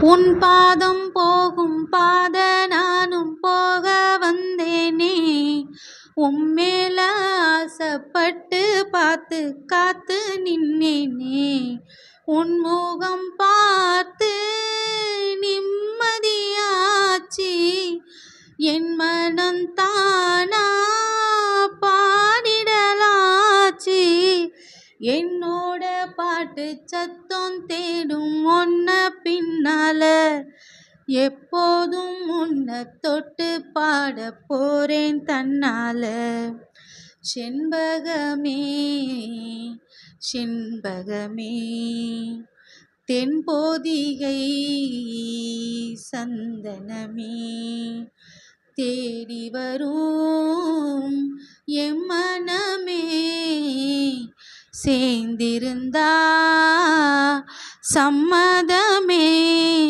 உன் பாதம் போகும் பாத நானும் போக வந்தேனே, உம்மேல ஆசைப்பட்டு பார்த்து காத்து நின்னேனே. உன் முகம் பார்த்து நிம்மதியாச்சு, என் மனம் தானா பாடிடலாச்சு. என்னோட பாட்டு சத்தம் தேடும் ஒன்ன பின்னால, எப்போதும் உன்னை தொட்டு பாட போறேன் தன்னால. செண்பகமே செண்பகமே தென்போதிகை சந்தனமே, தேடி வரும் என் மனமே, சேர்ந்திருந்தா சம்மதமே.